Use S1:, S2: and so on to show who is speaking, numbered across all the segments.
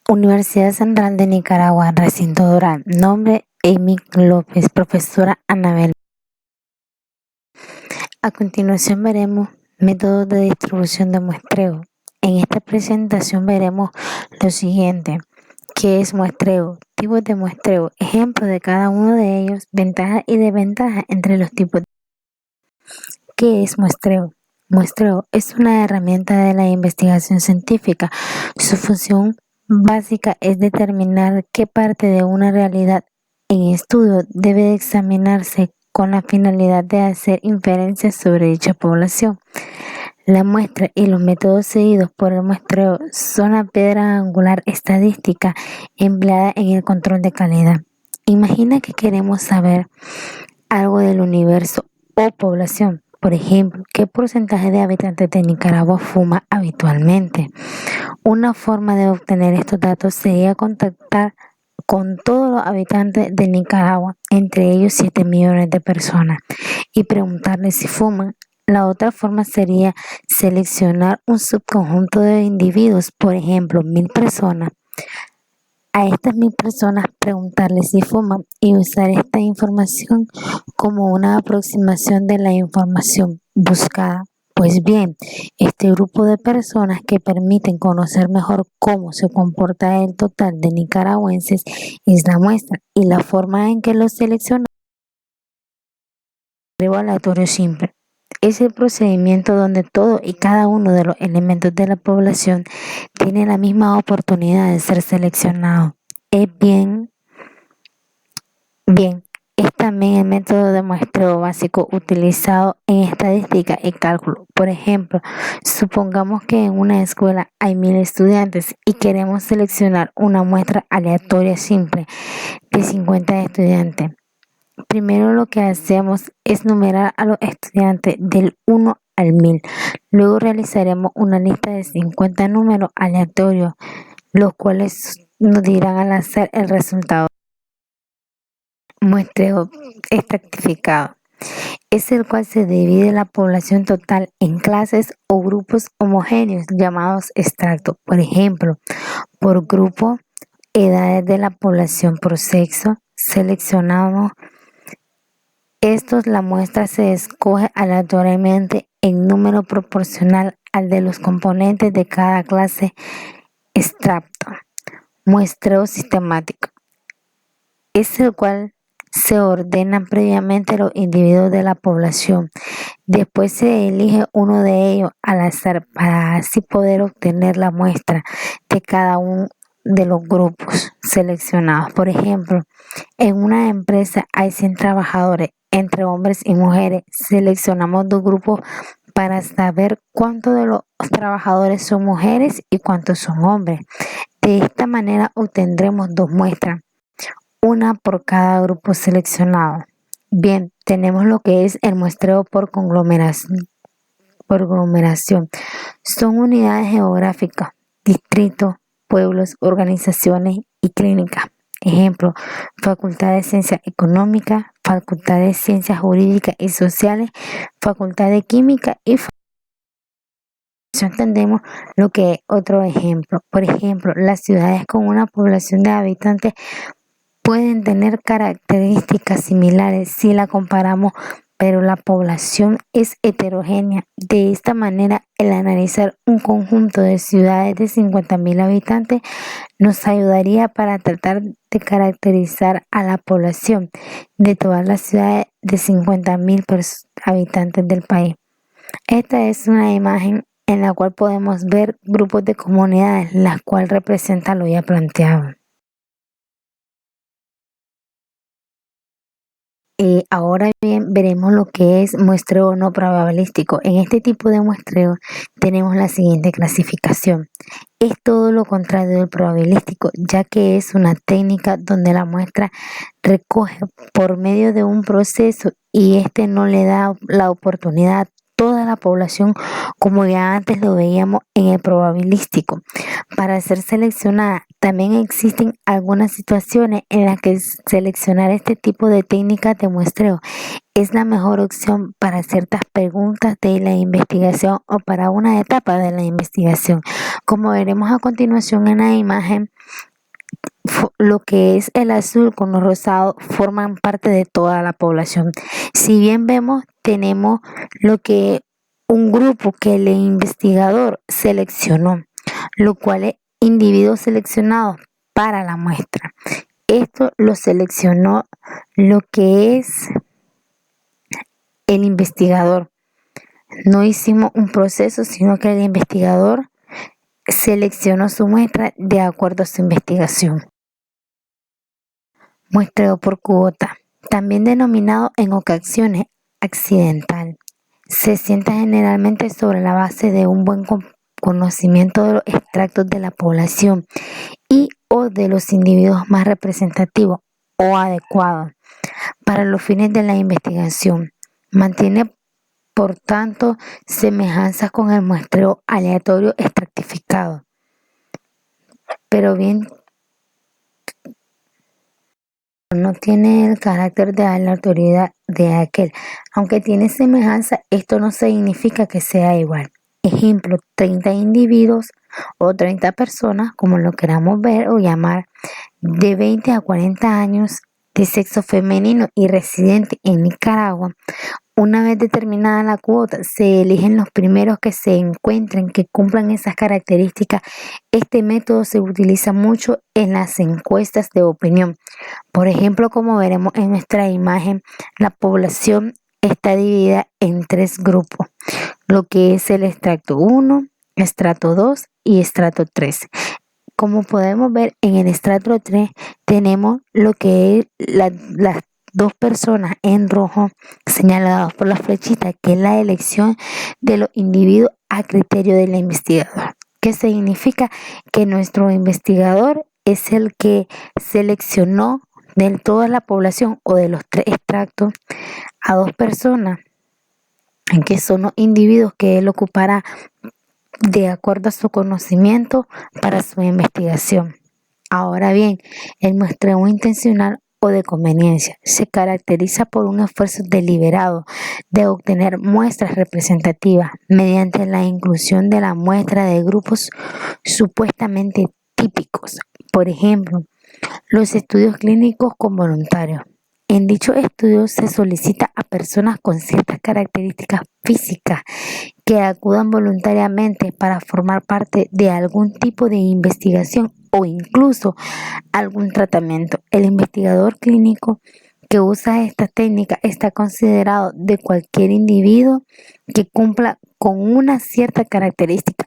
S1: Universidad Central de Nicaragua, Recinto Doral. Nombre: Amy López. Profesora: Anabel. A continuación veremos métodos de distribución de muestreo. En esta presentación veremos lo siguiente: ¿qué es muestreo? Tipos de muestreo, ejemplos de cada uno de ellos, ventajas y desventajas entre los tipos. ¿Qué es muestreo? Muestreo es una herramienta de la investigación científica. Su función básica es determinar qué parte de una realidad en estudio debe examinarse con la finalidad de hacer inferencias sobre dicha población. La muestra y los métodos seguidos por el muestreo son la piedra angular estadística empleada en el control de calidad. Imagina que queremos saber algo del universo o población. Por ejemplo, ¿qué porcentaje de habitantes de Nicaragua fuma habitualmente? Una forma de obtener estos datos sería contactar con todos los habitantes de Nicaragua, entre ellos 7 millones de personas, y preguntarles si fuman. La otra forma sería seleccionar un subconjunto de individuos, por ejemplo, 1000 personas. A estas 1000 personas preguntarles si fuman y usar esta información como una aproximación de la información buscada. Pues bien, este grupo de personas que permiten conocer mejor cómo se comporta el total de nicaragüenses es la muestra, y la forma en que los seleccionamos es aleatorio simple. Es el procedimiento donde todo y cada uno de los elementos de la población tiene la misma oportunidad de ser seleccionado. Es es también el método de muestreo básico utilizado en estadística y cálculo. Por ejemplo, supongamos que en una escuela hay 1000 estudiantes y queremos seleccionar una muestra aleatoria simple de 50 estudiantes. Primero lo que hacemos es numerar a los estudiantes del 1 al 1000. Luego realizaremos una lista de 50 números aleatorios, los cuales nos dirán al azar el resultado. Muestreo estratificado es el cual se divide la población total en clases o grupos homogéneos llamados extractos. Por ejemplo, por grupo, edades de la población, por sexo. Seleccionamos estos, la muestra se escoge aleatoriamente en número proporcional al de los componentes de cada clase extracto. Muestreo sistemático es el cual se ordenan previamente los individuos de la población. Después se elige uno de ellos al azar para así poder obtener la muestra de cada uno de los grupos seleccionados. Por ejemplo, en una empresa hay 100 trabajadores, entre hombres y mujeres. Seleccionamos 2 grupos para saber cuántos de los trabajadores son mujeres y cuántos son hombres. De esta manera obtendremos 2 muestras, una por cada grupo seleccionado. Bien, tenemos lo que es el muestreo por conglomeración. Son unidades geográficas, distritos, pueblos, organizaciones y clínicas. Ejemplo: Facultad de Ciencias Económicas, Facultad de Ciencias Jurídicas y Sociales, Facultad de Química y entendemos lo que es otro ejemplo. Por ejemplo, las ciudades con una población de habitantes pueden tener características similares si la comparamos, pero la población es heterogénea. De esta manera, el analizar un conjunto de ciudades de 50.000 habitantes nos ayudaría para tratar de caracterizar a la población de todas las ciudades de 50.000 habitantes del país. Esta es una imagen en la cual podemos ver grupos de comunidades, las cuales representan lo ya planteado. Ahora bien, veremos lo que es muestreo no probabilístico. En este tipo de muestreo tenemos la siguiente clasificación. Es todo lo contrario del probabilístico, ya que es una técnica donde la muestra recoge por medio de un proceso y este no le da la oportunidad a toda la población, como ya antes lo veíamos en el probabilístico, para ser seleccionada. también existen algunas situaciones en las que seleccionar este tipo de técnicas de muestreo es la mejor opción para ciertas preguntas de la investigación o para una etapa de la investigación. Como veremos a continuación en la imagen, lo que es el azul con los rosados forman parte de toda la población. Si bien vemos, tenemos lo que un grupo que el investigador seleccionó, lo cual es individuos seleccionados para la muestra. Esto lo seleccionó lo que es el investigador. No hicimos un proceso, sino que el investigador seleccionó su muestra de acuerdo a su investigación. Muestreo por cuota, también denominado en ocasiones accidental. Se sienta generalmente sobre la base de un buen conocimiento de los extractos de la población y o de los individuos más representativos o adecuados para los fines de la investigación. Mantiene, por tanto, semejanzas con el muestreo aleatorio estratificado, pero bien no tiene el carácter de aleatoriedad de aquel. Aunque tiene semejanza, esto no significa que sea igual. Ejemplo, 30 individuos o 30 personas, como lo queramos ver o llamar, de 20 a 40 años, de sexo femenino y residente en Nicaragua. Una vez determinada la cuota, se eligen los primeros que se encuentren que cumplan esas características. Este método se utiliza mucho en las encuestas de opinión. Por ejemplo, como veremos en nuestra imagen, la población está dividida en 3 grupos, lo que es el estrato 1, estrato 2 y estrato 3. Como podemos ver en el estrato 3 tenemos lo que es las 2 personas en rojo señaladas por la flechita, que es la elección de los individuos a criterio del investigador. ¿Qué significa? Que nuestro investigador es el que seleccionó de toda la población o de los 3 extractos a 2 personas, que son los individuos que él ocupará de acuerdo a su conocimiento para su investigación. Ahora bien, el muestreo intencional o de conveniencia se caracteriza por un esfuerzo deliberado de obtener muestras representativas mediante la inclusión de la muestra de grupos supuestamente típicos. Por ejemplo, los estudios clínicos con voluntarios. En dichos estudios se solicita a personas con ciertas características físicas que acudan voluntariamente para formar parte de algún tipo de investigación o incluso algún tratamiento. El investigador clínico que usa esta técnica está considerado de cualquier individuo que cumpla con una cierta característica.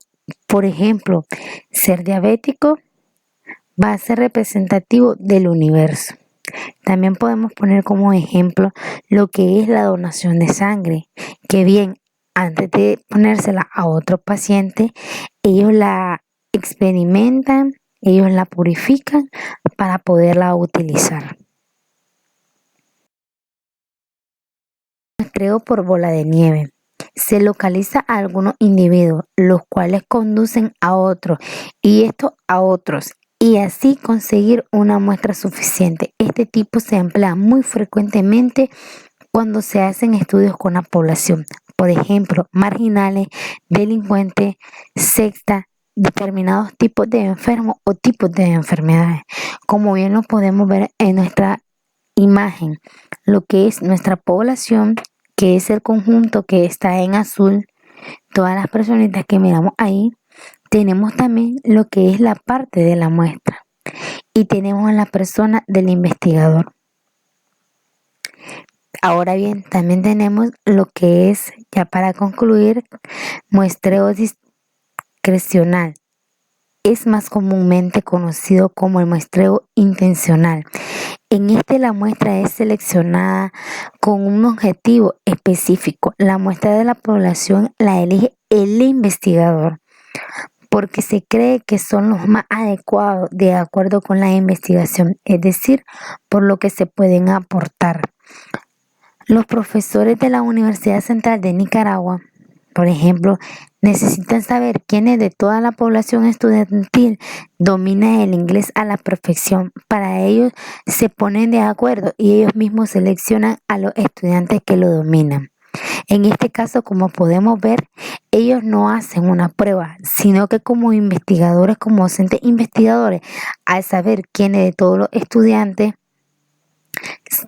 S1: Por ejemplo, ser diabético va a ser representativo del universo. También podemos poner como ejemplo lo que es la donación de sangre, que bien, antes de ponérsela a otro paciente, ellos la experimentan, ellos la purifican para poderla utilizar. Muestreo por bola de nieve. Se localiza a algunos individuos, los cuales conducen a otros y estos a otros, y así conseguir una muestra suficiente. Este tipo se emplea muy frecuentemente cuando se hacen estudios con la población, por ejemplo, marginales, delincuentes, sectas, determinados tipos de enfermos o tipos de enfermedades. Como bien lo podemos ver en nuestra imagen, lo que es nuestra población, que es el conjunto que está en azul, todas las personitas que miramos ahí. Tenemos también lo que es la parte de la muestra y tenemos a la persona del investigador. Ahora bien, también tenemos lo que es, ya para concluir, muestreo discrecional. Es más comúnmente conocido como el muestreo intencional. En este la muestra es seleccionada con un objetivo específico. La muestra de la población la elige el investigador, porque se cree que son los más adecuados de acuerdo con la investigación, es decir, por lo que se pueden aportar. Los profesores de la Universidad Central de Nicaragua, Por ejemplo, necesitan saber quiénes de toda la población estudiantil dominan el inglés a la perfección. Para ello se ponen de acuerdo y ellos mismos seleccionan a los estudiantes que lo dominan. En este caso, como podemos ver, ellos no hacen una prueba, sino que como investigadores, como docentes investigadores, al saber quiénes de todos los estudiantes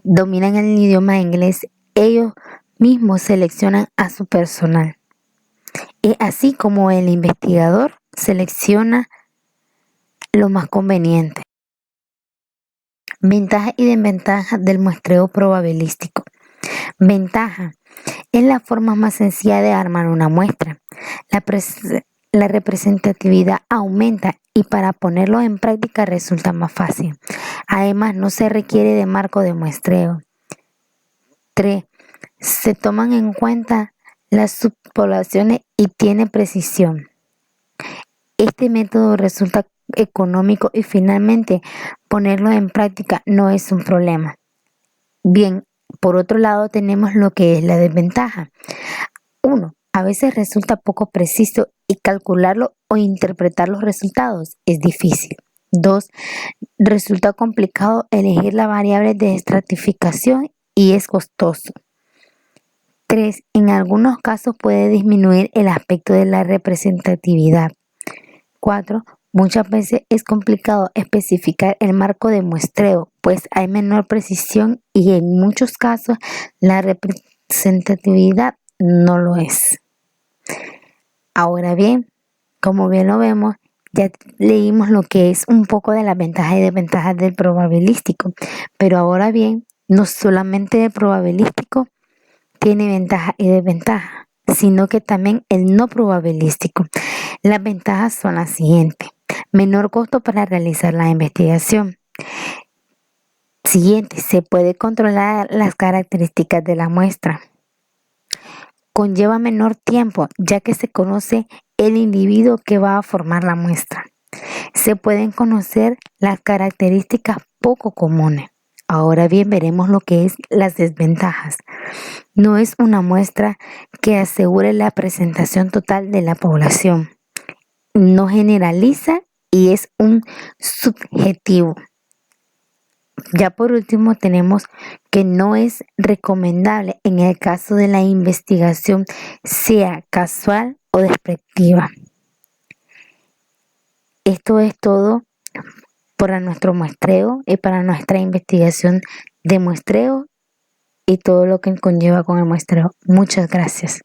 S1: dominan el idioma inglés, ellos mismos seleccionan a su personal. Es así como el investigador selecciona lo más conveniente. Ventajas y desventajas del muestreo probabilístico. Ventaja. Es la forma más sencilla de armar una muestra. La representatividad aumenta y para ponerlo en práctica resulta más fácil. Además, no se requiere de marco de muestreo. 3. Se toman en cuenta las subpoblaciones y tiene precisión. Este método resulta económico y finalmente ponerlo en práctica no es un problema. Bien, por otro lado tenemos lo que es la desventaja. 1. A veces resulta poco preciso y calcularlo o interpretar los resultados es difícil. 2. Resulta complicado elegir la variable de estratificación y es costoso. 3. En algunos casos puede disminuir el aspecto de la representatividad. 4. Muchas veces es complicado especificar el marco de muestreo, pues hay menor precisión y en muchos casos la representatividad no lo es. Ahora bien, como bien lo vemos, ya leímos lo que es un poco de las ventajas y desventajas del probabilístico, pero ahora bien, no solamente el probabilístico tiene ventajas y desventajas, sino que también el no probabilístico. Las ventajas son las siguientes. Menor costo para realizar la investigación. Siguiente, se puede controlar las características de la muestra. Conlleva menor tiempo, ya que se conoce el individuo que va a formar la muestra. Se pueden conocer las características poco comunes. Ahora bien, veremos lo que es las desventajas. No es una muestra que asegure la presentación total de la población. No generaliza y es un subjetivo. Ya por último tenemos que no es recomendable en el caso de la investigación sea casual o despectiva. Esto es todo para nuestro muestreo y para nuestra investigación de muestreo y todo lo que conlleva con el muestreo. Muchas gracias.